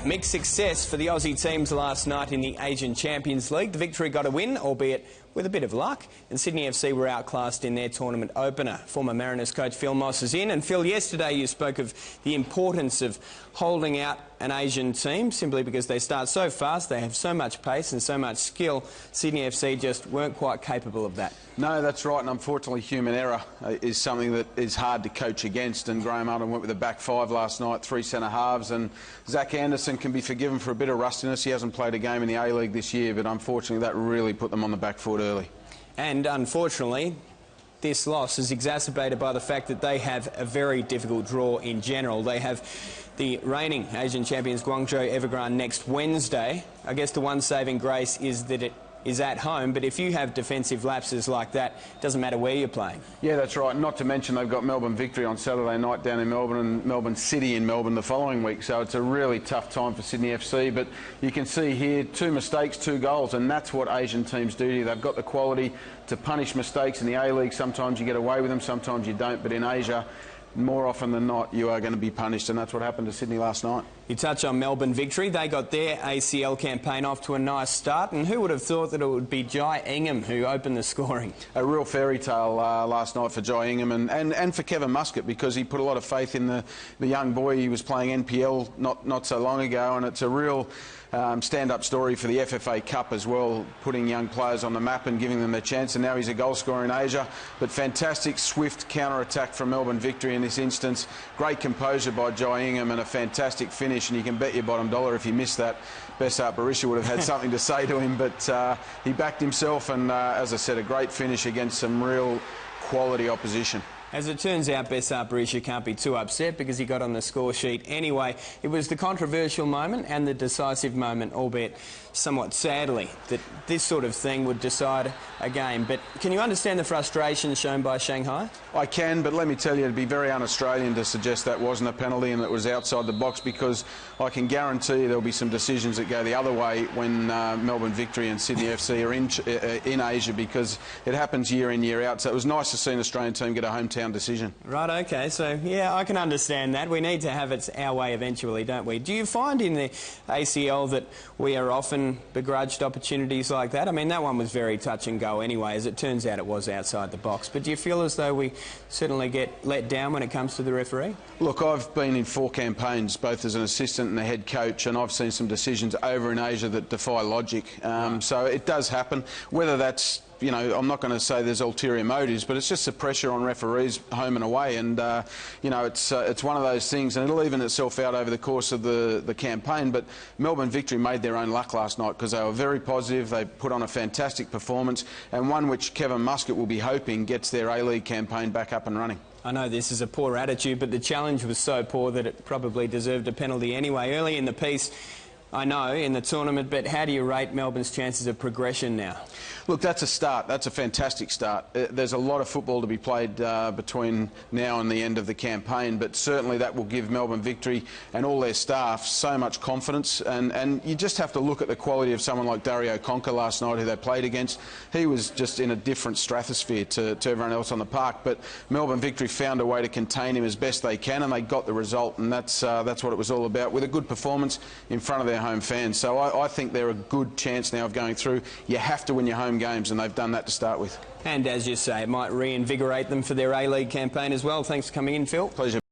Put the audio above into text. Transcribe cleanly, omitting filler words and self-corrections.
Mixed success for the Aussie teams last night in the Asian Champions League. The victory got a win, albeit with a bit of luck, and Sydney FC were outclassed in their tournament opener. Former Mariners coach Phil Moss is in, and Phil, yesterday you spoke of the importance of holding out an Asian team simply because they start so fast, they have so much pace and so much skill. Sydney FC just weren't quite capable of that. No, that's right, and unfortunately human error is something that is hard to coach against, and Graham Allen went with a back five last night, 3 centre halves, and Zach Anderson can be forgiven for a bit of rustiness. He hasn't played a game in the A-League this year, but unfortunately that really put them on the back foot early. And unfortunately, this loss is exacerbated by the fact that they have a very difficult draw in general. They have the reigning Asian champions Guangzhou Evergrande next Wednesday. I guess the one saving grace is that it is at home, but if you have defensive lapses like that, it doesn't matter where you're playing. Yeah, that's right. Not to mention they've got Melbourne Victory on Saturday night down in Melbourne and Melbourne City in Melbourne the following week, so it's a really tough time for Sydney FC. But you can see here 2 mistakes, 2 goals, and that's what Asian teams do to you. They've got the quality to punish mistakes in the A-League. Sometimes you get away with them, sometimes you don't, but in Asia, more often than not, you are going to be punished, and that's what happened to Sydney last night. You touch on Melbourne Victory. They got their ACL campaign off to a nice start, and who would have thought that it would be Jai Ingham who opened the scoring? A real fairy tale last night for Jai Ingham and for Kevin Muscat, because he put a lot of faith in the young boy. He was playing NPL not so long ago, and it's a real stand-up story for the FFA Cup as well, putting young players on the map and giving them their chance, and now he's a goal scorer in Asia. But fantastic, swift counter-attack from Melbourne Victory in this instance. Great composure by Jai Ingham and a fantastic finish, and you can bet your bottom dollar if you missed that, Besart Berisha would have had something to say to him, but he backed himself, and as I said, a great finish against some real quality opposition. As it turns out, Besart Berisha can't be too upset because he got on the score sheet anyway. It was the controversial moment and the decisive moment, albeit somewhat sadly, that this sort of thing would decide a game. But can you understand the frustration shown by Shanghai? I can, but let me tell you, it'd be very un-Australian to suggest that wasn't a penalty and that it was outside the box, because I can guarantee you there'll be some decisions that go the other way when Melbourne Victory and Sydney FC are in Asia, because it happens year in, year out. So it was nice to see an Australian team get a hometown decision. Right, OK. So, yeah, I can understand that. We need to have it our way eventually, don't we? Do you find in the ACL that we are often begrudged opportunities like that? I mean, that one was very touch and go anyway. As it turns out, it was outside the box. But do you feel as though we certainly get let down when it comes to the referee? Look, I've been in 4 campaigns, both as an assistant and a head coach, and I've seen some decisions over in Asia that defy logic. So it does happen. Whether that's, you know, I'm not going to say there's ulterior motives, but it's just the pressure on referees home and away, and you know, it's one of those things, and it'll even itself out over the course of the campaign. But Melbourne Victory made their own luck last night because they were very positive. They put on a fantastic performance, and one which Kevin Muscat will be hoping gets their A-League campaign back up and running. I know this is a poor attitude, but the challenge was so poor that it probably deserved a penalty anyway. Early in the piece, I know, in the tournament, but how do you rate Melbourne's chances of progression now? Look, that's a start. That's a fantastic start. There's a lot of football to be played between now and the end of the campaign, but certainly that will give Melbourne Victory and all their staff so much confidence, and you just have to look at the quality of someone like Dario Conca last night, who they played against. He was just in a different stratosphere to everyone else on the park, but Melbourne Victory found a way to contain him as best they can, and they got the result, and that's what it was all about, with a good performance in front of their home fans. So I think they're a good chance now of going through. You have to win your home games, and they've done that to start with. And as you say, it might reinvigorate them for their A-League campaign as well. Thanks for coming in, Phil. Pleasure.